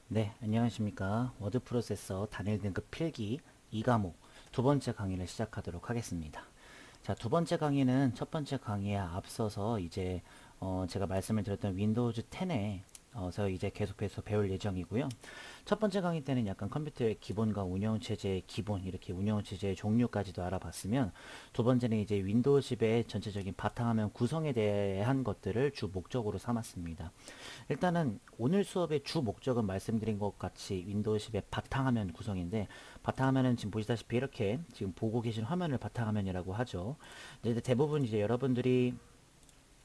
네, 안녕하십니까. 워드 프로세서 단일 등급 필기 2과목 두 번째 강의를 시작하도록 하겠습니다. 자, 두 번째 강의는 첫 번째 강의에 앞서서 이제 제가 말씀을 드렸던 윈도우즈 10에 서 이제 계속해서 배울 예정이고요. 첫 번째 강의 때는 약간 컴퓨터의 기본과 운영체제의 기본, 이렇게 운영체제의 종류까지도 알아봤으면, 두 번째는 이제 윈도우 10의 전체적인 바탕화면 구성에 대한 것들을 주 목적으로 삼았습니다. 일단은 오늘 수업의 주 목적은 말씀드린 것 같이 윈도우 10의 바탕화면 구성인데, 바탕화면은 지금 보시다시피 이렇게 지금 보고 계신 화면을 바탕화면이라고 하죠. 이제 대부분 이제 여러분들이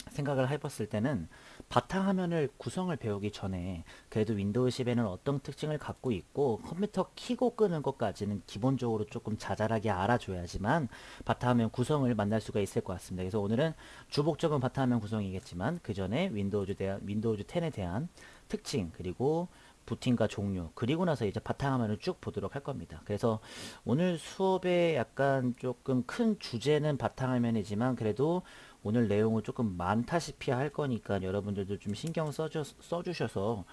생각을 해봤을 때는 바탕화면을 구성을 배우기 전에 그래도 윈도우 10에는 어떤 특징을 갖고 있고 컴퓨터 키고 끄는 것까지는 기본적으로 조금 자잘하게 알아줘야지만 바탕화면 구성을 만날 수가 있을 것 같습니다. 그래서 오늘은 주 목적은 바탕화면 구성이겠지만 그 전에 윈도우즈 10에 대한 특징, 그리고 부팅과 종류, 그리고 나서 이제 바탕화면을 쭉 보도록 할 겁니다. 그래서 오늘 수업의 약간 조금 큰 주제는 바탕화면이지만 그래도 오늘 내용은 조금 많다시피 할 거니까 여러분들도 좀 신경 써주셔서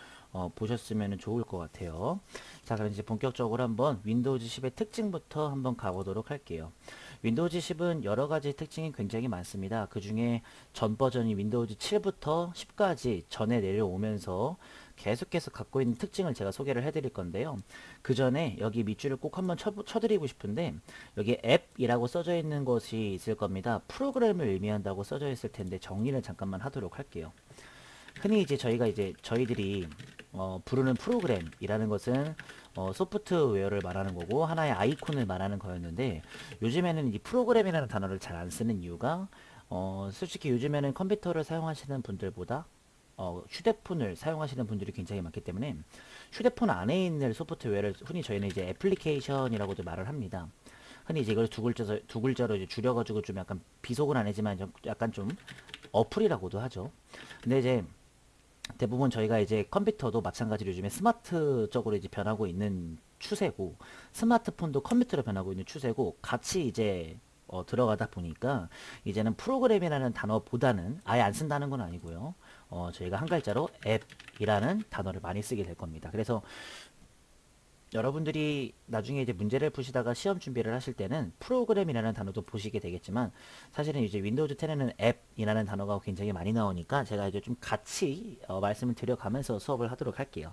보셨으면 좋을 것 같아요. 자, 그럼 이제 본격적으로 한번 윈도우즈 10의 특징부터 한번 가보도록 할게요. 윈도우즈 10은 여러 가지 특징이 굉장히 많습니다. 그 중에 전 버전이 윈도우즈 7부터 10까지 전에 내려오면서 계속해서 갖고 있는 특징을 제가 소개를 해드릴 건데요. 그 전에 여기 밑줄을 꼭 한번 쳐드리고 싶은데, 여기 앱이라고 써져 있는 것이 있을 겁니다. 프로그램을 의미한다고 써져 있을 텐데 정리를 잠깐만 하도록 할게요. 흔히 이제 저희들이 부르는 프로그램이라는 것은 소프트웨어를 말하는 거고 하나의 아이콘을 말하는 거였는데, 요즘에는 이 프로그램이라는 단어를 잘 안 쓰는 이유가 솔직히 요즘에는 컴퓨터를 사용하시는 분들보다 휴대폰을 사용하시는 분들이 굉장히 많기 때문에 휴대폰 안에 있는 소프트웨어를 흔히 저희는 이제 애플리케이션이라고도 말을 합니다. 흔히 이제 이걸 두 글자로 이제 줄여가지고 좀 약간 비속은 아니지만 약간 좀 어플이라고도 하죠. 근데 이제 대부분 저희가 이제 컴퓨터도 마찬가지로 요즘에 스마트적으로 이제 변하고 있는 추세고, 스마트폰도 컴퓨터로 변하고 있는 추세고, 같이 이제 들어가다 보니까 이제는 프로그램이라는 단어보다는 아예 안 쓴다는 건 아니고요. 저희가 한 글자로 앱이라는 단어를 많이 쓰게 될 겁니다. 그래서 여러분들이 나중에 이제 문제를 푸시다가 시험 준비를 하실 때는 프로그램이라는 단어도 보시게 되겠지만, 사실은 이제 윈도우즈 10에는 앱이라는 단어가 굉장히 많이 나오니까 제가 이제 좀 같이 말씀을 드려가면서 수업을 하도록 할게요.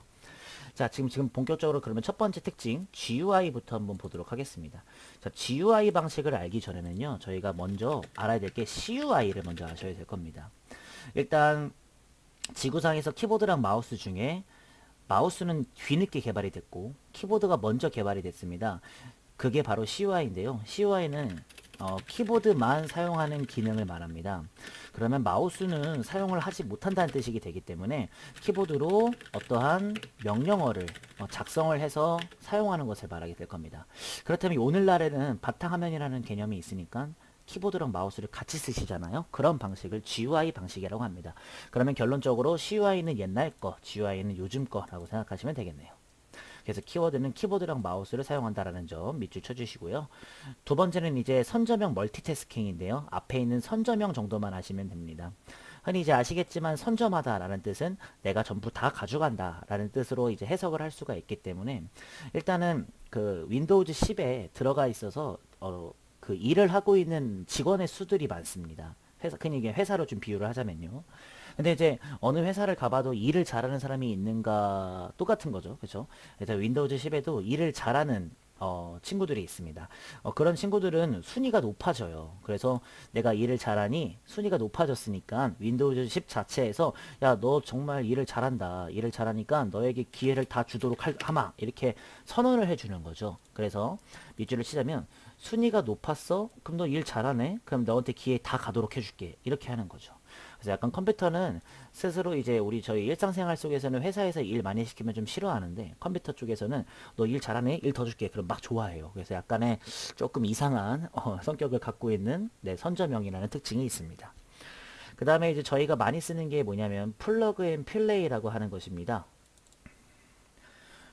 자, 지금 본격적으로 그러면 첫 번째 특징 GUI부터 한번 보도록 하겠습니다. 자, GUI 방식을 알기 전에는요, 저희가 먼저 알아야 될 게 CUI를 먼저 아셔야 될 겁니다. 일단 지구상에서 키보드랑 마우스 중에 마우스는 뒤늦게 개발이 됐고 키보드가 먼저 개발이 됐습니다. 그게 바로 CUI인데요. CUI는 키보드만 사용하는 기능을 말합니다. 그러면 마우스는 사용을 하지 못한다는 뜻이기 되기 때문에 키보드로 어떠한 명령어를 작성을 해서 사용하는 것을 말하게 될 겁니다. 그렇다면 오늘날에는 바탕화면이라는 개념이 있으니까 키보드랑 마우스를 같이 쓰시잖아요. 그런 방식을 GUI 방식이라고 합니다. 그러면 결론적으로 CUI는 옛날 거, GUI는 요즘 거라고 생각하시면 되겠네요. 그래서 키워드는 키보드랑 마우스를 사용한다라는 점 밑줄 쳐주시고요. 두 번째는 이제 선저명 멀티태스킹인데요. 앞에 있는 선저명 정도만 아시면 됩니다. 흔히 이제 아시겠지만 선점하다라는 뜻은 내가 전부 다 가져간다라는 뜻으로 이제 해석을 할 수가 있기 때문에, 일단은 그 윈도우즈 10에 들어가 있어서 그 일을 하고 있는 직원의 수들이 많습니다. 흔히 이게 회사로 좀 비유를 하자면요. 근데 이제 어느 회사를 가봐도 일을 잘하는 사람이 있는가 똑같은 거죠. 그렇죠? 그래서 윈도우즈 10에도 일을 잘하는 친구들이 있습니다. 그런 친구들은 순위가 높아져요. 그래서 내가 일을 잘하니 순위가 높아졌으니까 윈도우즈 10 자체에서 야, 너 정말 일을 잘한다. 일을 잘하니까 너에게 기회를 다 주도록 하마. 이렇게 선언을 해주는 거죠. 그래서 밑줄을 치자면 순위가 높았어? 그럼 너 일 잘하네? 그럼 너한테 기회 다 가도록 해줄게. 이렇게 하는 거죠. 그래서 약간 컴퓨터는 스스로 이제 저희 일상생활 속에서는 회사에서 일 많이 시키면 좀 싫어하는데, 컴퓨터 쪽에서는 너 일 잘하네? 일 더 줄게. 그럼 막 좋아해요. 그래서 약간의 조금 이상한 성격을 갖고 있는 선저명이라는 특징이 있습니다. 그 다음에 이제 저희가 많이 쓰는 게 뭐냐면 플러그 앤 플레이라고 하는 것입니다.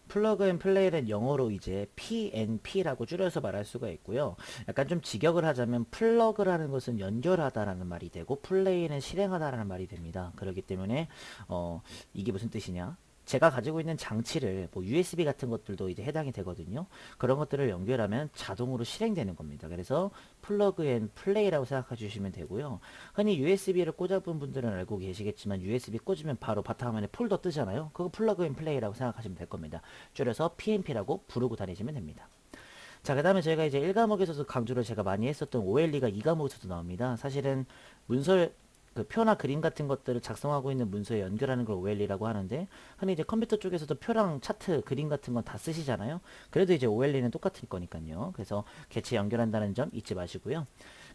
플러그 앤 플레이는 영어로 이제 PNP라고 줄여서 말할 수가 있고요. 약간 좀 직역을 하자면 플러그라는 것은 연결하다라는 말이 되고 플레이는 실행하다라는 말이 됩니다. 그렇기 때문에 이게 무슨 뜻이냐? 제가 가지고 있는 장치를 뭐 USB 같은 것들도 이제 해당이 되거든요. 그런 것들을 연결하면 자동으로 실행되는 겁니다. 그래서 플러그 앤 플레이라고 생각해 주시면 되고요. 흔히 USB를 꽂아본 분들은 알고 계시겠지만 USB 꽂으면 바로 바탕화면에 폴더 뜨잖아요. 그거 플러그 앤 플레이라고 생각하시면 될 겁니다. 줄여서 PNP라고 부르고 다니시면 됩니다. 자, 그 다음에 저희가 이제 1과목에서도 강조를 제가 많이 했었던 OLE가 2과목에서도 나옵니다. 사실은 문서, 그 표나 그림 같은 것들을 작성하고 있는 문서에 연결하는 걸 OLE라고 하는데, 흔히 이제 컴퓨터 쪽에서도 표랑 차트, 그림 같은 건 다 쓰시잖아요. 그래도 이제 OLE는 똑같을 거니까요. 그래서 개체 연결한다는 점 잊지 마시고요.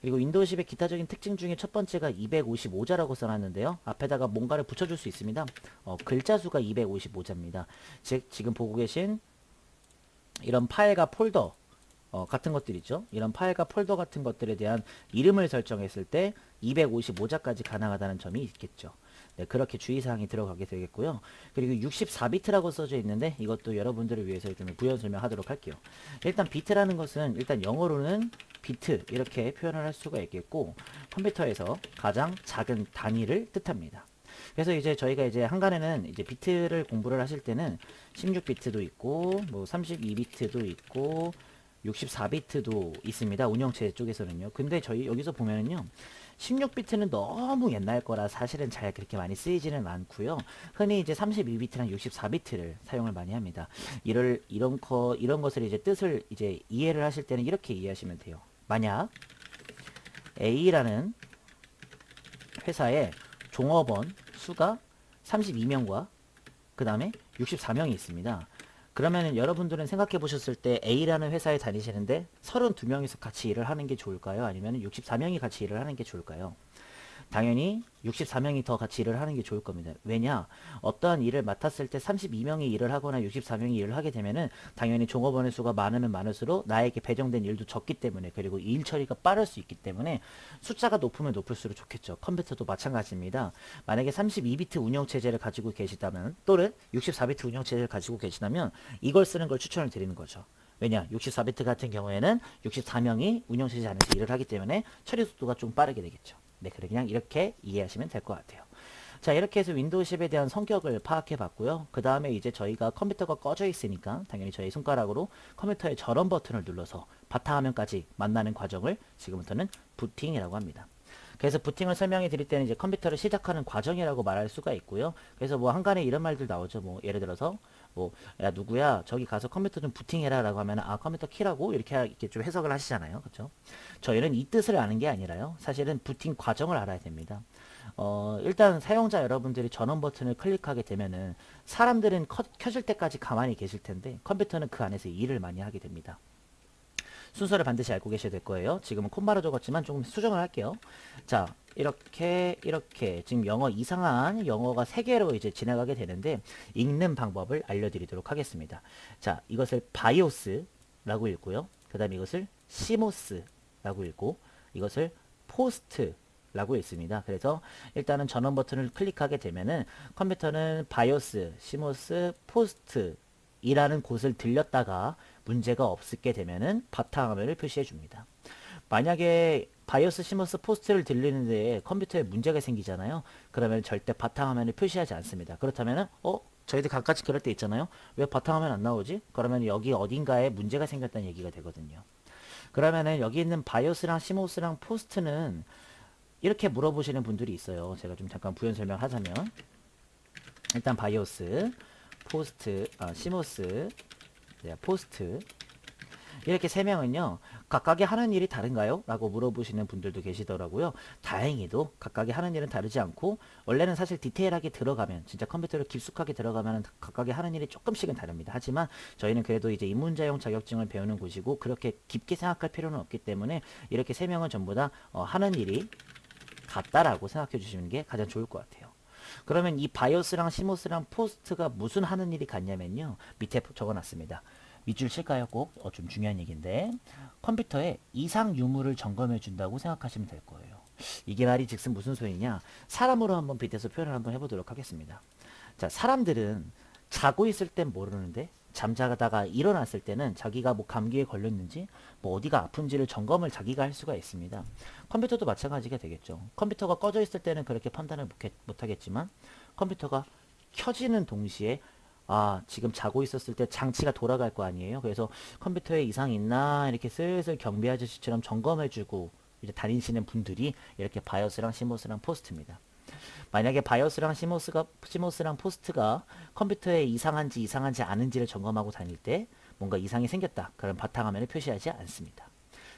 그리고 윈도우 10의 기타적인 특징 중에 첫 번째가 255자라고 써놨는데요. 앞에다가 뭔가를 붙여줄 수 있습니다. 글자 수가 255자입니다. 즉, 지금 보고 계신 이런 파일과 폴더, 같은 것들 있죠. 이런 파일과 폴더 같은 것들에 대한 이름을 설정했을 때 255자까지 가능하다는 점이 있겠죠. 네, 그렇게 주의사항이 들어가게 되겠고요. 그리고 64비트라고 써져 있는데 이것도 여러분들을 위해서 좀 부연 설명하도록 할게요. 일단 비트라는 것은 일단 영어로는 비트 이렇게 표현을 할 수가 있겠고, 컴퓨터에서 가장 작은 단위를 뜻합니다. 그래서 이제 저희가 이제 한간에는 이제 비트를 공부를 하실 때는 16비트도 있고 뭐 32비트도 있고 64비트도 있습니다. 운영체 쪽에서는요. 근데 저희 여기서 보면은요. 16비트는 너무 옛날 거라 사실은 잘 그렇게 많이 쓰이지는 않고요. 흔히 이제 32비트랑 64비트를 사용을 많이 합니다. 이런 것을 이제 뜻을 이제 이해를 하실 때는 이렇게 이해하시면 돼요. 만약 A라는 회사의 종업원 수가 32명과 그 다음에 64명이 있습니다. 그러면 여러분들은 생각해 보셨을 때 A라는 회사에 다니시는데 32명이서 같이 일을 하는 게 좋을까요? 아니면 64명이 같이 일을 하는 게 좋을까요? 당연히 64명이 더 같이 일을 하는 게 좋을 겁니다. 왜냐? 어떠한 일을 맡았을 때 32명이 일을 하거나 64명이 일을 하게 되면은 당연히 종업원의 수가 많으면 많을수록 나에게 배정된 일도 적기 때문에, 그리고 일 처리가 빠를 수 있기 때문에 숫자가 높으면 높을수록 좋겠죠. 컴퓨터도 마찬가지입니다. 만약에 32비트 운영체제를 가지고 계시다면, 또는 64비트 운영체제를 가지고 계시다면 이걸 쓰는 걸 추천을 드리는 거죠. 왜냐? 64비트 같은 경우에는 64명이 운영체제 안에서 일을 하기 때문에 처리 속도가 좀 빠르게 되겠죠. 네, 그냥 이렇게 이해하시면 될 것 같아요. 자, 이렇게 해서 윈도우 10에 대한 성격을 파악해 봤고요. 그 다음에 이제 저희가 컴퓨터가 꺼져 있으니까 당연히 저희 손가락으로 컴퓨터의 전원 버튼을 눌러서 바탕화면까지 만나는 과정을 지금부터는 부팅이라고 합니다. 그래서 부팅을 설명해 드릴 때는 이제 컴퓨터를 시작하는 과정이라고 말할 수가 있고요. 그래서 뭐 한간에 이런 말들 나오죠. 뭐 예를 들어서 뭐 야 누구야 저기 가서 컴퓨터 좀 부팅해라 라고 하면 아 컴퓨터 키라고 이렇게 좀 해석을 하시잖아요. 그렇죠? 저희는 이 뜻을 아는 게 아니라요. 사실은 부팅 과정을 알아야 됩니다. 일단 사용자 여러분들이 전원 버튼을 클릭하게 되면은 사람들은 켜질 때까지 가만히 계실 텐데 컴퓨터는 그 안에서 일을 많이 하게 됩니다. 순서를 반드시 알고 계셔야 될 거예요. 지금은 콤마로 적었지만 조금 수정을 할게요. 자, 이렇게 지금 영어 이상한 영어가 3개로 이제 지나가게 되는데 읽는 방법을 알려드리도록 하겠습니다. 자, 이것을 바이오스라고 읽고요. 그 다음에 이것을 시모스라고 읽고 이것을 포스트라고 읽습니다. 그래서 일단은 전원 버튼을 클릭하게 되면은 컴퓨터는 바이오스, 시모스, 포스트 이라는 곳을 들렸다가 문제가 없게 되면은 바탕화면을 표시해 줍니다. 만약에 바이오스, 시모스, 포스트를 들리는데 컴퓨터에 문제가 생기잖아요. 그러면 절대 바탕화면을 표시하지 않습니다. 그렇다면은 저희들 가끔씩 그럴 때 있잖아요. 왜 바탕화면 안 나오지? 그러면 여기 어딘가에 문제가 생겼다는 얘기가 되거든요. 그러면은 여기 있는 바이오스랑 시모스랑 포스트는 이렇게 물어보시는 분들이 있어요. 제가 좀 잠깐 부연 설명하자면 일단 바이오스, 포스트, 시모스, 네, 포스트 이렇게 3명은요 각각이 하는 일이 다른가요? 라고 물어보시는 분들도 계시더라고요. 다행히도 각각이 하는 일은 다르지 않고 원래는 사실 디테일하게 들어가면 진짜 컴퓨터를 깊숙하게 들어가면 각각이 하는 일이 조금씩은 다릅니다. 하지만 저희는 그래도 이제 입문자용 자격증을 배우는 곳이고 그렇게 깊게 생각할 필요는 없기 때문에 이렇게 3명은 전부 다 하는 일이 같다라고 생각해 주시는 게 가장 좋을 것 같아요. 그러면 이 바이오스랑 시모스랑 포스트가 무슨 하는 일이 같냐면요. 밑에 적어놨습니다. 밑줄 칠까요? 꼭 좀 중요한 얘기인데 컴퓨터에 이상 유무를 점검해 준다고 생각하시면 될 거예요. 이게 말이 즉슨 무슨 소리냐? 사람으로 한번 빗대서 표현을 한번 해보도록 하겠습니다. 자, 사람들은 자고 있을 땐 모르는데 잠자다가 일어났을 때는 자기가 뭐 감기에 걸렸는지 뭐 어디가 아픈지를 점검을 자기가 할 수가 있습니다. 컴퓨터도 마찬가지가 되겠죠. 컴퓨터가 꺼져 있을 때는 그렇게 판단을 못하겠지만 컴퓨터가 켜지는 동시에 아, 지금 자고 있었을 때 장치가 돌아갈 거 아니에요? 그래서 컴퓨터에 이상 있나 이렇게 슬슬 경비 아저씨처럼 점검해주고 이제 다니시는 분들이 이렇게 바이오스랑 시모스랑 포스트입니다. 만약에 바이오스랑 시모스랑 포스트가 컴퓨터에 이상한지 아닌지를 점검하고 다닐 때 뭔가 이상이 생겼다. 그럼 바탕화면에 표시하지 않습니다.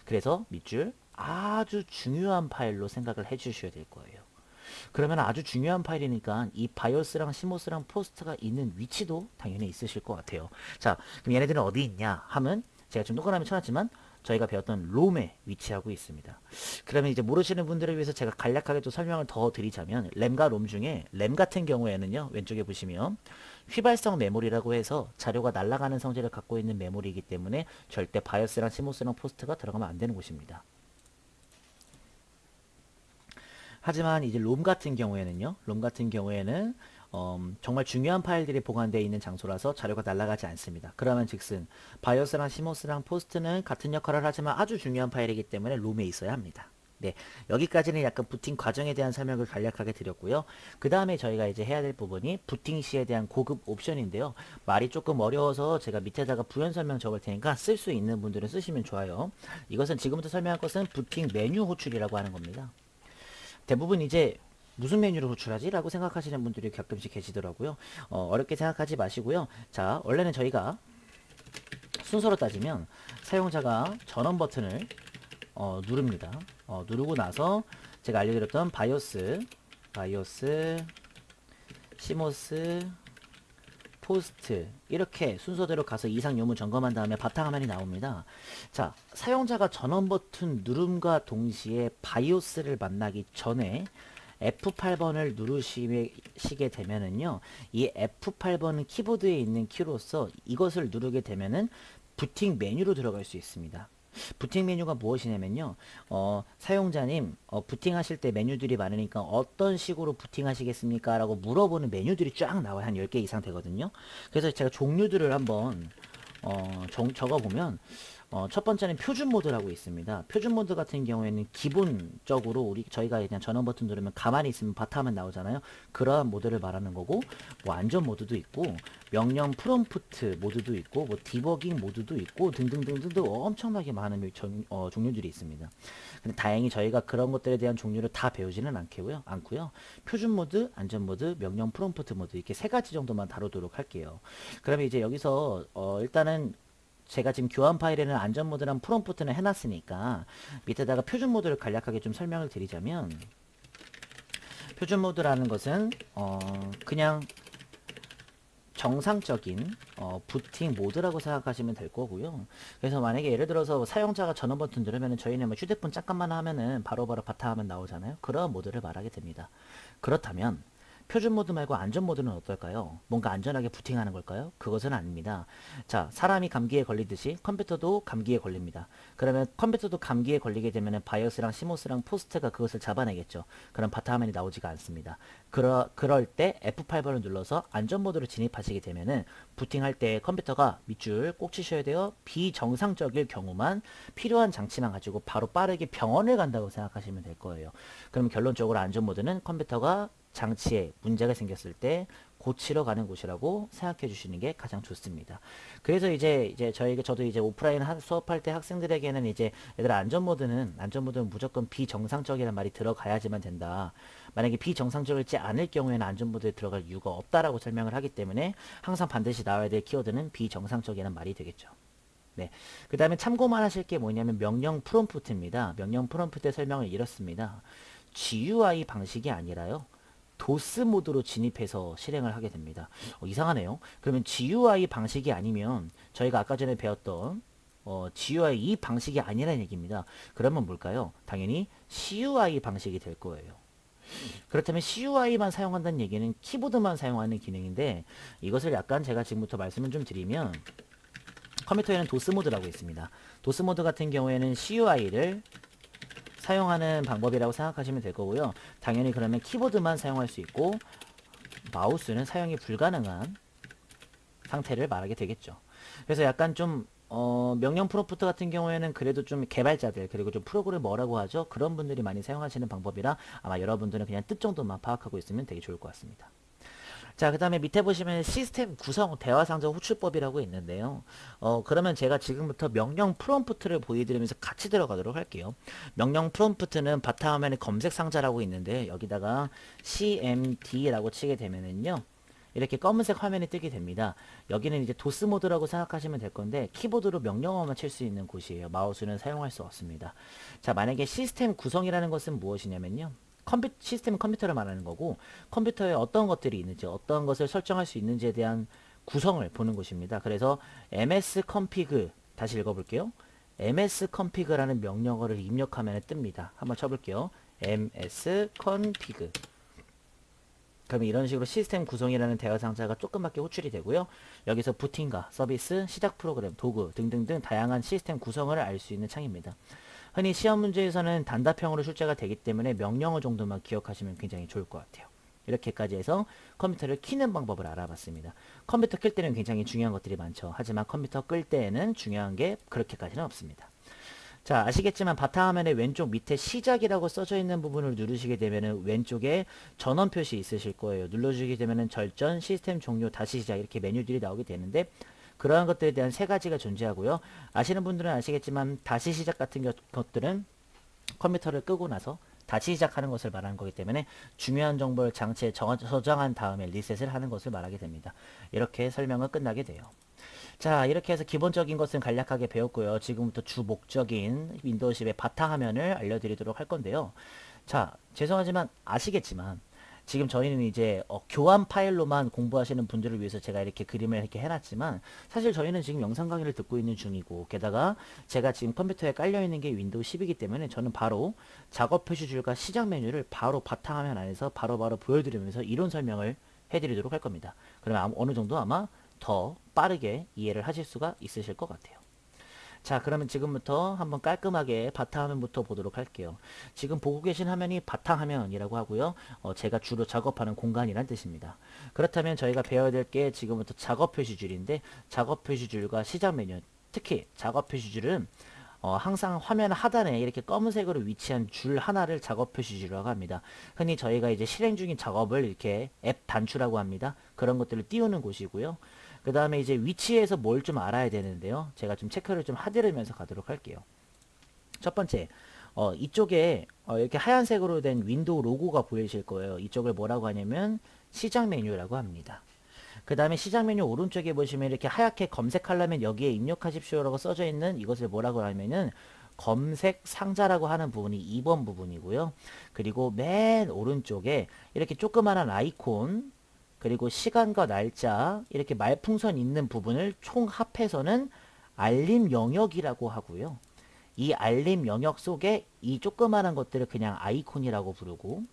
그래서 밑줄 아주 중요한 파일로 생각을 해주셔야 될 거예요. 그러면 아주 중요한 파일이니까 이 바이오스랑 시모스랑 포스트가 있는 위치도 당연히 있으실 것 같아요. 자, 그럼 얘네들은 어디 있냐 하면 제가 좀 동그라미 쳐놨지만 저희가 배웠던 롬에 위치하고 있습니다. 그러면 이제 모르시는 분들을 위해서 제가 간략하게 또 설명을 더 드리자면 램과 롬 중에 램 같은 경우에는요, 왼쪽에 보시면 휘발성 메모리라고 해서 자료가 날아가는 성질을 갖고 있는 메모리이기 때문에 절대 바이오스랑 시모스랑 포스트가 들어가면 안 되는 곳입니다. 하지만 이제 롬 같은 경우에는요. 롬 같은 경우에는 정말 중요한 파일들이 보관되어 있는 장소라서 자료가 날아가지 않습니다. 그러면 즉슨 바이오스랑 시모스랑 포스트는 같은 역할을 하지만 아주 중요한 파일이기 때문에 롬에 있어야 합니다. 네, 여기까지는 약간 부팅 과정에 대한 설명을 간략하게 드렸고요. 그 다음에 저희가 이제 해야 될 부분이 부팅 시에 대한 고급 옵션인데요. 말이 조금 어려워서 제가 밑에다가 부연 설명 적을 테니까 쓸 수 있는 분들은 쓰시면 좋아요. 이것은 지금부터 설명할 것은 부팅 메뉴 호출이라고 하는 겁니다. 대부분 이제 무슨 메뉴를 호출하지? 라고 생각하시는 분들이 가끔씩 계시더라고요. 어렵게 생각하지 마시고요. 자, 원래는 저희가 순서로 따지면 사용자가 전원 버튼을 누릅니다. 누르고 나서 제가 알려드렸던 바이오스, 시모스, 포스트 이렇게 순서대로 가서 이상 요무 점검한 다음에 바탕화면이 나옵니다. 자, 사용자가 전원 버튼 누름과 동시에 바이오스를 만나기 전에 F8번을 누르시게 되면은요, 이 F8번은 키보드에 있는 키로서 이것을 누르게 되면은 부팅 메뉴로 들어갈 수 있습니다. 부팅 메뉴가 무엇이냐면요, 사용자님, 부팅하실 때 메뉴들이 많으니까 어떤 식으로 부팅하시겠습니까? 라고 물어보는 메뉴들이 쫙 나와요. 한 10개 이상 되거든요. 그래서 제가 종류들을 한번 적어보면 첫 번째는 표준 모드라고 있습니다. 표준 모드 같은 경우에는 기본적으로 저희가 그냥 전원 버튼 누르면 가만히 있으면 바탕화면 나오잖아요. 그러한 모드를 말하는 거고, 뭐 안전 모드도 있고 명령 프롬프트 모드도 있고 뭐 디버깅 모드도 있고 등등등등등 엄청나게 많은 종류들이 있습니다. 근데 다행히 저희가 그런 것들에 대한 종류를 다 배우지는 않고요. 표준 모드, 안전 모드, 명령 프롬프트 모드 이렇게 세 가지 정도만 다루도록 할게요. 그러면 이제 여기서 일단은 제가 지금 교환 파일에는 안전 모드랑 프롬프트는 해놨으니까 밑에다가 표준 모드를 간략하게 좀 설명을 드리자면, 표준 모드라는 것은 그냥 정상적인 부팅 모드라고 생각하시면 될 거고요. 그래서 만약에 예를 들어서 사용자가 전원 버튼 누르면 저희는 뭐 휴대폰 잠깐만 하면은 바로바로 바탕화면 나오잖아요. 그런 모드를 말하게 됩니다. 그렇다면 표준 모드 말고 안전 모드는 어떨까요? 뭔가 안전하게 부팅하는 걸까요? 그것은 아닙니다. 자, 사람이 감기에 걸리듯이 컴퓨터도 감기에 걸립니다. 그러면 컴퓨터도 감기에 걸리게 되면 바이오스랑 시모스랑 포스트가 그것을 잡아내겠죠. 그럼 바탕화면이 나오지가 않습니다. 그럴 때 F8번을 눌러서 안전 모드로 진입하시게 되면은 부팅할 때 컴퓨터가 밑줄 꼭 치셔야 돼요. 비정상적일 경우만 필요한 장치만 가지고 바로 빠르게 병원을 간다고 생각하시면 될 거예요. 그럼 결론적으로 안전 모드는 컴퓨터가 장치에 문제가 생겼을 때 고치러 가는 곳이라고 생각해 주시는 게 가장 좋습니다. 그래서 이제 저도 이제 오프라인 수업할 때 학생들에게는 이제 얘들아 안전 모드는 무조건 비정상적이라는 말이 들어가야지만 된다. 만약에 비정상적이지 않을 경우에는 안전 모드에 들어갈 이유가 없다라고 설명을 하기 때문에 항상 반드시 나와야 될 키워드는 비정상적이라는 말이 되겠죠. 네. 그 다음에 참고만 하실 게 뭐냐면 명령 프롬프트입니다. 명령 프롬프트의 설명을 이렇습니다. GUI 방식이 아니라요, 도스 모드로 진입해서 실행을 하게 됩니다. 이상하네요. 그러면 GUI 방식이 아니면 저희가 아까 전에 배웠던 GUI 이 방식이 아니라는 얘기입니다. 그러면 뭘까요? 당연히 CUI 방식이 될 거예요. 그렇다면 CUI만 사용한다는 얘기는 키보드만 사용하는 기능인데, 이것을 약간 제가 지금부터 말씀을 좀 드리면, 컴퓨터에는 도스 모드라고 있습니다. 도스 모드 같은 경우에는 CUI를 사용하는 방법이라고 생각하시면 될 거고요. 당연히 그러면 키보드만 사용할 수 있고 마우스는 사용이 불가능한 상태를 말하게 되겠죠. 그래서 약간 좀 명령 프롬프트 같은 경우에는 그래도 좀 개발자들, 그리고 좀 프로그래머라고 하죠. 그런 분들이 많이 사용하시는 방법이라 아마 여러분들은 그냥 뜻 정도만 파악하고 있으면 되게 좋을 것 같습니다. 자, 그 다음에 밑에 보시면 시스템 구성 대화상자 호출법이라고 있는데요. 그러면 제가 지금부터 명령 프롬프트를 보여드리면서 같이 들어가도록 할게요. 명령 프롬프트는 바탕화면에 검색 상자라고 있는데 여기다가 cmd라고 치게 되면은요. 이렇게 검은색 화면이 뜨게 됩니다. 여기는 이제 도스 모드라고 생각하시면 될 건데 키보드로 명령어만 칠 수 있는 곳이에요. 마우스는 사용할 수 없습니다. 자, 만약에 시스템 구성이라는 것은 무엇이냐면요. 시스템은 컴퓨터를 말하는 거고 컴퓨터에 어떤 것들이 있는지 어떤 것을 설정할 수 있는지에 대한 구성을 보는 곳입니다. 그래서 msconfig 다시 읽어볼게요. msconfig라는 명령어를 입력하면 뜹니다. 한번 쳐볼게요. msconfig 그러면 이런 식으로 시스템 구성이라는 대화 상자가 조그맣게 호출이 되고요. 여기서 부팅과 서비스, 시작 프로그램, 도구 등등등 다양한 시스템 구성을 알 수 있는 창입니다. 흔히 시험 문제에서는 단답형으로 출제가 되기 때문에 명령어 정도만 기억하시면 굉장히 좋을 것 같아요. 이렇게까지 해서 컴퓨터를 키는 방법을 알아봤습니다. 컴퓨터 켤 때는 굉장히 중요한 것들이 많죠. 하지만 컴퓨터 끌 때에는 중요한 게 그렇게까지는 없습니다. 자, 아시겠지만 바탕화면의 왼쪽 밑에 시작이라고 써져 있는 부분을 누르시게 되면은 왼쪽에 전원 표시 있으실 거예요. 눌러주게 되면은 절전, 시스템 종료, 다시 시작 이렇게 메뉴들이 나오게 되는데 그러한 것들에 대한 세 가지가 존재하고요. 아시는 분들은 아시겠지만 다시 시작 같은 것들은 컴퓨터를 끄고 나서 다시 시작하는 것을 말하는 거기 때문에 중요한 정보를 장치에 저장한 다음에 리셋을 하는 것을 말하게 됩니다. 이렇게 설명은 끝나게 돼요. 자, 이렇게 해서 기본적인 것은 간략하게 배웠고요. 지금부터 주 목적인 윈도우 10의 바탕화면을 알려드리도록 할 건데요. 자, 죄송하지만 아시겠지만 지금 저희는 이제 교환 파일로만 공부하시는 분들을 위해서 제가 이렇게 그림을 이렇게 해놨지만 사실 저희는 지금 영상 강의를 듣고 있는 중이고 게다가 제가 지금 컴퓨터에 깔려있는 게 윈도우 10이기 때문에 저는 바로 작업 표시줄과 시작 메뉴를 바로 바탕화면 안에서 바로바로 보여드리면서 이론 설명을 해드리도록 할 겁니다. 그러면 어느 정도 아마 더 빠르게 이해를 하실 수가 있으실 것 같아요. 자, 그러면 지금부터 한번 깔끔하게 바탕화면부터 보도록 할게요. 지금 보고 계신 화면이 바탕화면이라고 하고요. 제가 주로 작업하는 공간이란 뜻입니다. 그렇다면 저희가 배워야 될 게 지금부터 작업 표시줄인데 작업 표시줄과 시작 메뉴, 특히 작업 표시줄은 항상 화면 하단에 이렇게 검은색으로 위치한 줄 하나를 작업 표시줄이라고 합니다. 흔히 저희가 이제 실행 중인 작업을 이렇게 앱 단추라고 합니다. 그런 것들을 띄우는 곳이고요. 그 다음에 이제 위치에서 뭘 좀 알아야 되는데요. 제가 좀 체크를 좀 하드르면서 가도록 할게요. 첫 번째, 이쪽에 이렇게 하얀색으로 된 윈도우 로고가 보이실 거예요. 이쪽을 뭐라고 하냐면 시작 메뉴라고 합니다. 그 다음에 시작 메뉴 오른쪽에 보시면 이렇게 하얗게 검색하려면 여기에 입력하십시오라고 써져 있는 이것을 뭐라고 하냐면은 검색 상자라고 하는 부분이 2번 부분이고요. 그리고 맨 오른쪽에 이렇게 조그마한 아이콘 그리고 시간과 날짜 이렇게 말풍선 있는 부분을 총 합해서는 알림 영역이라고 하고요. 이 알림 영역 속에 이 조그마한 것들을 그냥 아이콘이라고 부르고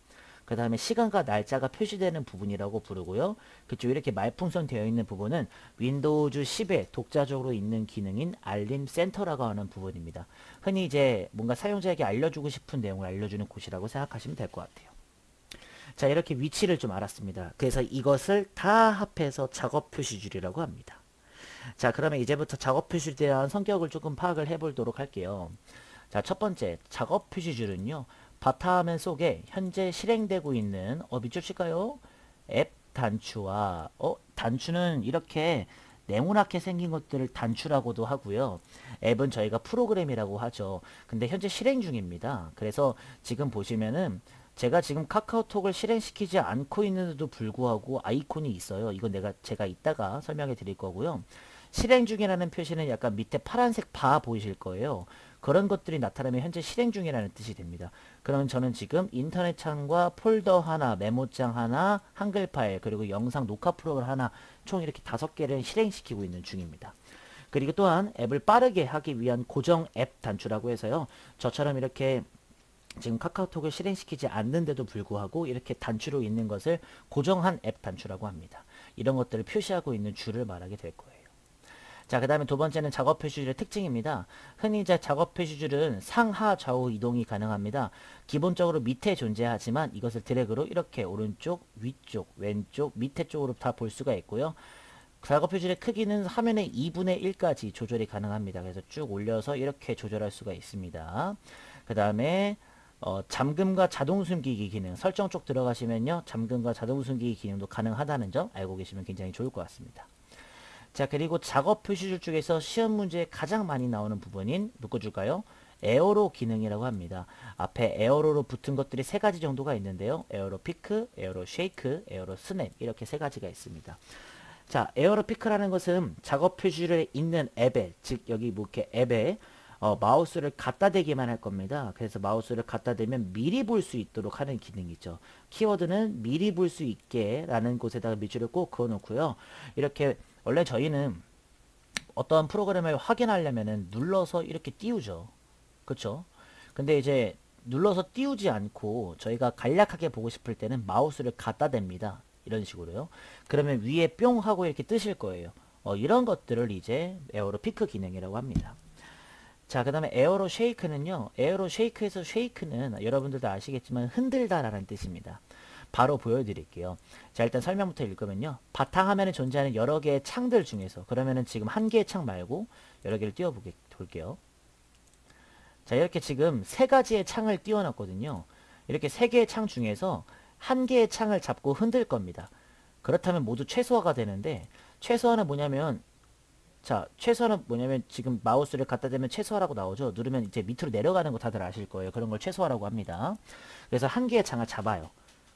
그 다음에 시간과 날짜가 표시되는 부분이라고 부르고요. 그쪽 이렇게 말풍선 되어 있는 부분은 윈도우즈 10에 독자적으로 있는 기능인 알림 센터라고 하는 부분입니다. 흔히 이제 뭔가 사용자에게 알려주고 싶은 내용을 알려주는 곳이라고 생각하시면 될 것 같아요. 자, 이렇게 위치를 좀 알았습니다. 그래서 이것을 다 합해서 작업 표시줄이라고 합니다. 자, 그러면 이제부터 작업 표시에 대한 성격을 조금 파악을 해보도록 할게요. 자, 첫 번째 작업 표시줄은요. 바탕화면 속에 현재 실행되고 있는 밑줄 칠까요? 앱 단추와 단추는 이렇게 네모나게 생긴 것들을 단추라고도 하고요. 앱은 저희가 프로그램이라고 하죠. 근데 현재 실행 중입니다. 그래서 지금 보시면은 제가 지금 카카오톡을 실행시키지 않고 있는데도 불구하고 아이콘이 있어요. 이건 제가 이따가 설명해 드릴 거고요. 실행 중이라는 표시는 약간 밑에 파란색 바 보이실 거예요. 그런 것들이 나타나면 현재 실행 중이라는 뜻이 됩니다. 그러면 저는 지금 인터넷 창과 폴더 하나, 메모장 하나, 한글 파일, 그리고 영상 녹화 프로그램 하나 총 이렇게 5개를 실행시키고 있는 중입니다. 그리고 또한 앱을 빠르게 하기 위한 고정 앱 단추라고 해서요. 저처럼 이렇게 지금 카카오톡을 실행시키지 않는데도 불구하고 이렇게 단추로 있는 것을 고정한 앱 단추라고 합니다. 이런 것들을 표시하고 있는 줄을 말하게 될 거예요. 자, 그 다음에 두 번째는 작업 표시줄의 특징입니다. 흔히 이제 작업 표시줄은 상하 좌우 이동이 가능합니다. 기본적으로 밑에 존재하지만 이것을 드래그로 이렇게 오른쪽, 위쪽, 왼쪽, 밑에 쪽으로 다 볼 수가 있고요. 작업 표시줄의 크기는 화면의 2분의 1까지 조절이 가능합니다. 그래서 쭉 올려서 이렇게 조절할 수가 있습니다. 그 다음에 잠금과 자동 숨기기 기능 설정 쪽 들어가시면요. 잠금과 자동 숨기기 기능도 가능하다는 점 알고 계시면 굉장히 좋을 것 같습니다. 자, 그리고 작업 표시줄 중에서 시험 문제에 가장 많이 나오는 부분인 묶어줄까요? 에어로 기능이라고 합니다. 앞에 에어로로 붙은 것들이 세 가지 정도가 있는데요. 에어로 피크, 에어로 쉐이크, 에어로 스냅 이렇게 세 가지가 있습니다. 자, 에어로 피크라는 것은 작업 표시줄에 있는 앱에, 즉 여기 뭐 이렇게 앱에 마우스를 갖다 대기만 할 겁니다. 그래서 마우스를 갖다 대면 미리 볼 수 있도록 하는 기능이죠. 키워드는 미리 볼 수 있게 라는 곳에다가 밑줄을 꼭 그어 놓고요. 이렇게 원래 저희는 어떠한 프로그램을 확인하려면은 눌러서 이렇게 띄우죠. 그쵸? 근데 이제 눌러서 띄우지 않고 저희가 간략하게 보고 싶을 때는 마우스를 갖다 댑니다. 이런 식으로요. 그러면 위에 뿅 하고 이렇게 뜨실 거예요. 이런 것들을 이제 에어로 피크 기능이라고 합니다. 자, 그 다음에 에어로 쉐이크는요. 에어로 쉐이크에서 쉐이크는 여러분들도 아시겠지만 흔들다 라는 뜻입니다. 바로 보여드릴게요. 자, 일단 설명부터 읽으면요. 바탕화면에 존재하는 여러 개의 창들 중에서 그러면은 지금 한 개의 창 말고 여러 개를 볼게요. 자, 이렇게 지금 세 가지의 창을 띄워놨거든요. 이렇게 세 개의 창 중에서 한 개의 창을 잡고 흔들 겁니다. 그렇다면 모두 최소화가 되는데 최소화는 뭐냐면 자, 최소화는 뭐냐면 지금 마우스를 갖다 대면 최소화라고 나오죠. 누르면 이제 밑으로 내려가는 거 다들 아실 거예요. 그런 걸 최소화라고 합니다. 그래서 한 개의 창을 잡아요.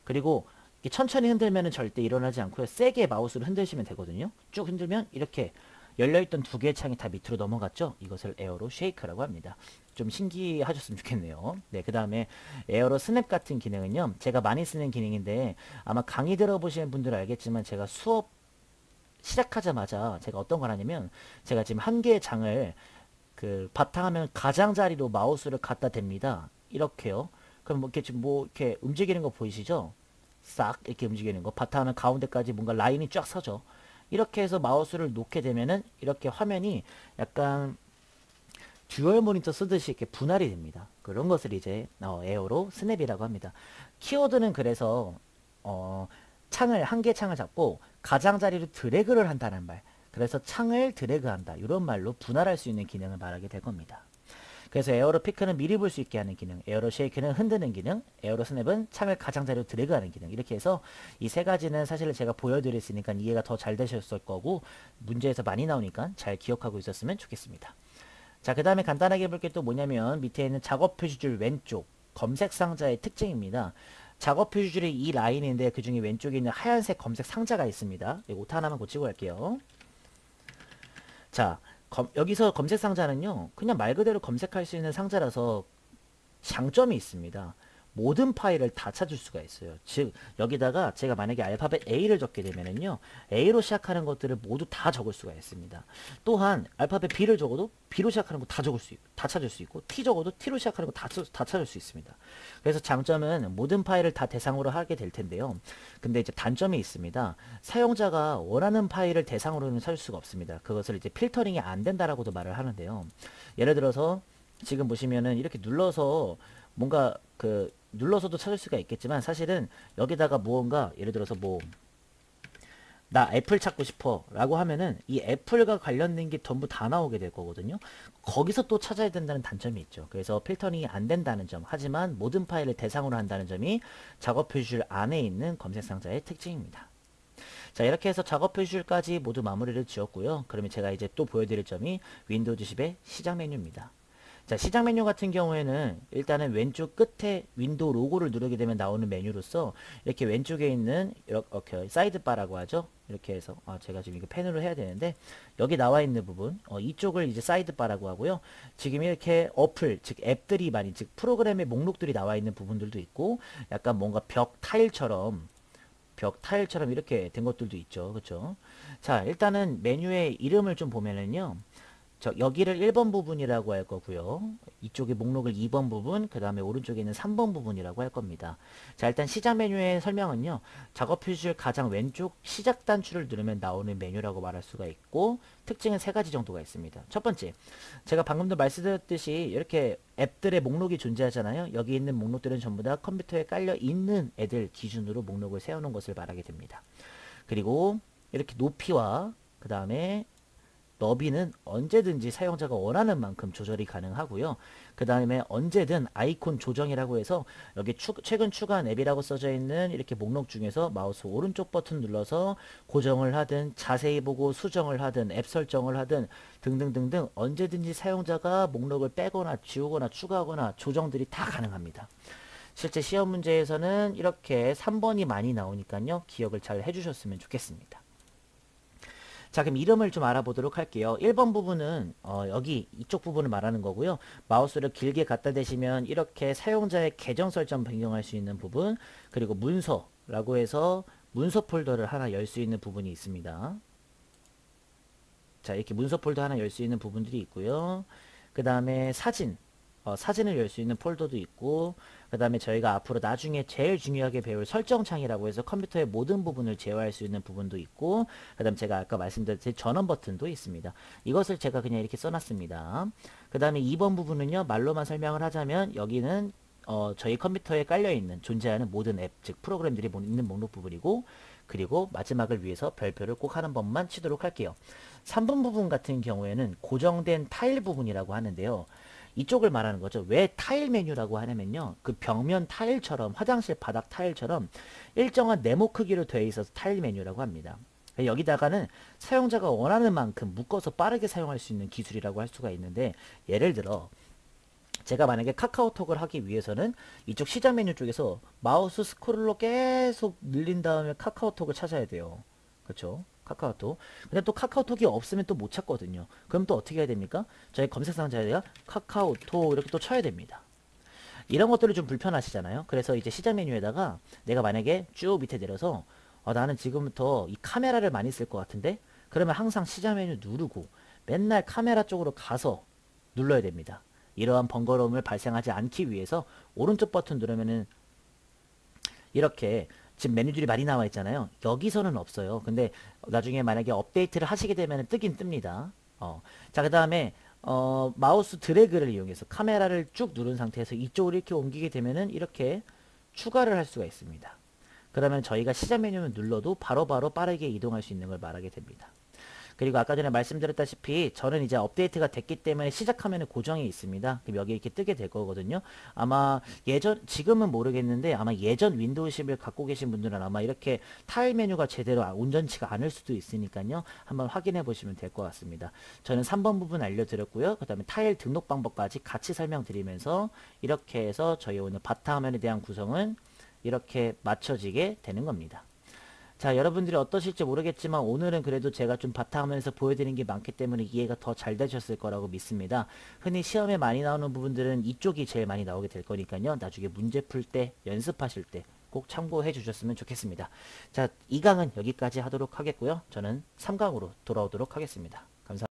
그리고 천천히 흔들면 절대 일어나지 않고요. 세게 마우스를 흔드시면 되거든요. 쭉 흔들면 이렇게 열려있던 두 개의 창이 다 밑으로 넘어갔죠. 이것을 에어로 쉐이크라고 합니다. 좀 신기하셨으면 좋겠네요. 네, 그 다음에 에어로 스냅 같은 기능은요. 제가 많이 쓰는 기능인데 아마 강의 들어보시는 분들은 알겠지만 제가 수업 시작하자마자 제가 어떤 걸 하냐면 제가 지금 한 개의 장을 그 바탕화면 가장자리로 마우스를 갖다 댑니다. 이렇게요. 그럼 뭐 이렇게 지금 뭐 이렇게 움직이는 거 보이시죠? 싹 이렇게 움직이는 거 바탕화면 가운데까지 뭔가 라인이 쫙 서죠. 이렇게 해서 마우스를 놓게 되면은 이렇게 화면이 약간 듀얼 모니터 쓰듯이 이렇게 분할이 됩니다. 그런 것을 이제 에어로 스냅이라고 합니다. 키워드는 그래서 창을 한 개 창을 잡고 가장자리로 드래그를 한다는 말. 그래서 창을 드래그한다. 이런 말로 분할할 수 있는 기능을 말하게 될 겁니다. 그래서 에어로 피크는 미리 볼 수 있게 하는 기능, 에어로 쉐이크는 흔드는 기능, 에어로 스냅은 창을 가장자리로 드래그하는 기능. 이렇게 해서 이 세 가지는 사실 제가 보여드렸으니까 이해가 더 잘 되셨을 거고 문제에서 많이 나오니까 잘 기억하고 있었으면 좋겠습니다. 자, 그 다음에 간단하게 볼 게 또 뭐냐면 밑에 있는 작업 표시줄 왼쪽 검색 상자의 특징입니다. 작업 표시줄이 이 라인인데 그 중에 왼쪽에 있는 하얀색 검색 상자가 있습니다. 이거 오타 하나만 고치고 갈게요. 자, 여기서 검색 상자는요. 그냥 말 그대로 검색할 수 있는 상자라서 장점이 있습니다. 모든 파일을 다 찾을 수가 있어요. 즉 여기다가 제가 만약에 알파벳 A를 적게 되면은요. A로 시작하는 것들을 모두 다 적을 수가 있습니다. 또한 알파벳 B를 적어도 B로 시작하는 거 다 적을 수 있고 다 찾을 수 있고 T 적어도 T로 시작하는 거 다 찾을 수 있습니다. 그래서 장점은 모든 파일을 다 대상으로 하게 될 텐데요. 근데 이제 단점이 있습니다. 사용자가 원하는 파일을 대상으로는 찾을 수가 없습니다. 그것을 이제 필터링이 안 된다라고도 말을 하는데요. 예를 들어서 지금 보시면은 이렇게 눌러서 뭔가 눌러서도 찾을 수가 있겠지만 사실은 여기다가 무언가 예를 들어서 뭐 나 애플 찾고 싶어 라고 하면은 이 애플과 관련된 게 전부 다 나오게 될 거거든요. 거기서 또 찾아야 된다는 단점이 있죠. 그래서 필터링이 안 된다는 점, 하지만 모든 파일을 대상으로 한다는 점이 작업 표시줄 안에 있는 검색 상자의 특징입니다. 자, 이렇게 해서 작업 표시줄까지 모두 마무리를 지었고요. 그러면 제가 이제 또 보여드릴 점이 윈도우즈 10의 시작 메뉴입니다. 자, 시작 메뉴 같은 경우에는 일단은 왼쪽 끝에 윈도우 로고를 누르게 되면 나오는 메뉴로서 이렇게 왼쪽에 있는 이렇게 사이드바라고 하죠. 이렇게 해서 제가 지금 이거 펜으로 해야 되는데 여기 나와 있는 부분 이쪽을 이제 사이드바라고 하고요. 지금 이렇게 어플 즉 앱들이 많이 즉 프로그램의 목록들이 나와 있는 부분들도 있고 약간 뭔가 벽 타일처럼 이렇게 된 것들도 있죠. 그렇죠? 자, 일단은 메뉴의 이름을 좀 보면은요. 여기를 1번 부분이라고 할 거고요. 이쪽에 목록을 2번 부분, 그 다음에 오른쪽에 있는 3번 부분이라고 할 겁니다. 자, 일단 시작 메뉴의 설명은요. 작업 표시줄 가장 왼쪽 시작 단추를 누르면 나오는 메뉴라고 말할 수가 있고 특징은 세 가지 정도가 있습니다. 첫 번째, 제가 방금도 말씀드렸듯이 이렇게 앱들의 목록이 존재하잖아요. 여기 있는 목록들은 전부 다 컴퓨터에 깔려 있는 애들 기준으로 목록을 세우는 것을 말하게 됩니다. 그리고 이렇게 높이와 그 다음에 너비는 언제든지 사용자가 원하는 만큼 조절이 가능하고요. 그 다음에 언제든 아이콘 조정이라고 해서 여기 최근 추가한 앱이라고 써져 있는 이렇게 목록 중에서 마우스 오른쪽 버튼 눌러서 고정을 하든 자세히 보고 수정을 하든 앱 설정을 하든 등등등등 언제든지 사용자가 목록을 빼거나 지우거나 추가하거나 조정들이 다 가능합니다. 실제 시험 문제에서는 이렇게 3번이 많이 나오니까요. 기억을 잘 해주셨으면 좋겠습니다. 자, 그럼 이름을 좀 알아보도록 할게요. 1번 부분은 여기 이쪽 부분을 말하는 거고요. 마우스를 길게 갖다 대시면 이렇게 사용자의 계정 설정 변경할 수 있는 부분, 그리고 문서라고 해서 문서 폴더를 하나 열 수 있는 부분이 있습니다. 자, 이렇게 문서 폴더 하나 열 수 있는 부분들이 있고요. 그 다음에 사진을 열 수 있는 폴더도 있고, 그 다음에 저희가 앞으로 나중에 제일 중요하게 배울 설정창이라고 해서 컴퓨터의 모든 부분을 제어할 수 있는 부분도 있고, 그 다음 제가 아까 말씀드렸듯이 전원 버튼도 있습니다. 이것을 제가 그냥 이렇게 써놨습니다. 그 다음에 2번 부분은요, 말로만 설명을 하자면 여기는 저희 컴퓨터에 깔려있는 존재하는 모든 앱, 즉 프로그램들이 있는 목록 부분이고, 그리고 마지막을 위해서 별표를 꼭 하는 법만 치도록 할게요. 3번 부분 같은 경우에는 고정된 타일 부분이라고 하는데요. 이쪽을 말하는 거죠. 왜 타일 메뉴라고 하냐면요. 그 벽면 타일처럼 화장실 바닥 타일처럼 일정한 네모 크기로 되어 있어서 타일 메뉴라고 합니다. 여기다가는 사용자가 원하는 만큼 묶어서 빠르게 사용할 수 있는 기술이라고 할 수가 있는데, 예를 들어 제가 만약에 카카오톡을 하기 위해서는 이쪽 시작 메뉴 쪽에서 마우스 스크롤로 계속 늘린 다음에 카카오톡을 찾아야 돼요. 그렇죠? 카카오톡. 근데 또 카카오톡이 없으면 또 못 찾거든요. 그럼 또 어떻게 해야 됩니까? 저희 검색 상자에다가 카카오톡 이렇게 또 쳐야 됩니다. 이런 것들이 좀 불편하시잖아요. 그래서 이제 시작 메뉴에다가 내가 만약에 쭉 밑에 내려서 나는 지금부터 이 카메라를 많이 쓸 것 같은데, 그러면 항상 시작 메뉴 누르고 맨날 카메라 쪽으로 가서 눌러야 됩니다. 이러한 번거로움을 발생하지 않기 위해서 오른쪽 버튼 누르면은 이렇게 지금 메뉴들이 많이 나와 있잖아요. 여기서는 없어요. 근데 나중에 만약에 업데이트를 하시게 되면 뜨긴 뜹니다. 자, 그 다음에 마우스 드래그를 이용해서 카메라를 쭉 누른 상태에서 이쪽으로 이렇게 옮기게 되면은 이렇게 추가를 할 수가 있습니다. 그러면 저희가 시작 메뉴를 눌러도 바로바로 빠르게 이동할 수 있는 걸 말하게 됩니다. 그리고 아까 전에 말씀드렸다시피 저는 이제 업데이트가 됐기 때문에 시작하면 고정이 있습니다. 그럼 여기 이렇게 뜨게 될 거거든요. 아마 지금은 모르겠는데 아마 예전 윈도우 10을 갖고 계신 분들은 아마 이렇게 타일 메뉴가 제대로 온전치가 않을 수도 있으니까요. 한번 확인해 보시면 될 것 같습니다. 저는 3번 부분 알려드렸고요. 그 다음에 타일 등록 방법까지 같이 설명드리면서 이렇게 해서 저희 오늘 바탕화면에 대한 구성은 이렇게 맞춰지게 되는 겁니다. 자, 여러분들이 어떠실지 모르겠지만 오늘은 그래도 제가 좀 바탕화면에서 보여드린 게 많기 때문에 이해가 더 잘 되셨을 거라고 믿습니다. 흔히 시험에 많이 나오는 부분들은 이쪽이 제일 많이 나오게 될 거니까요. 나중에 문제 풀 때, 연습하실 때 꼭 참고해 주셨으면 좋겠습니다. 자, 2강은 여기까지 하도록 하겠고요. 저는 3강으로 돌아오도록 하겠습니다. 감사합니다.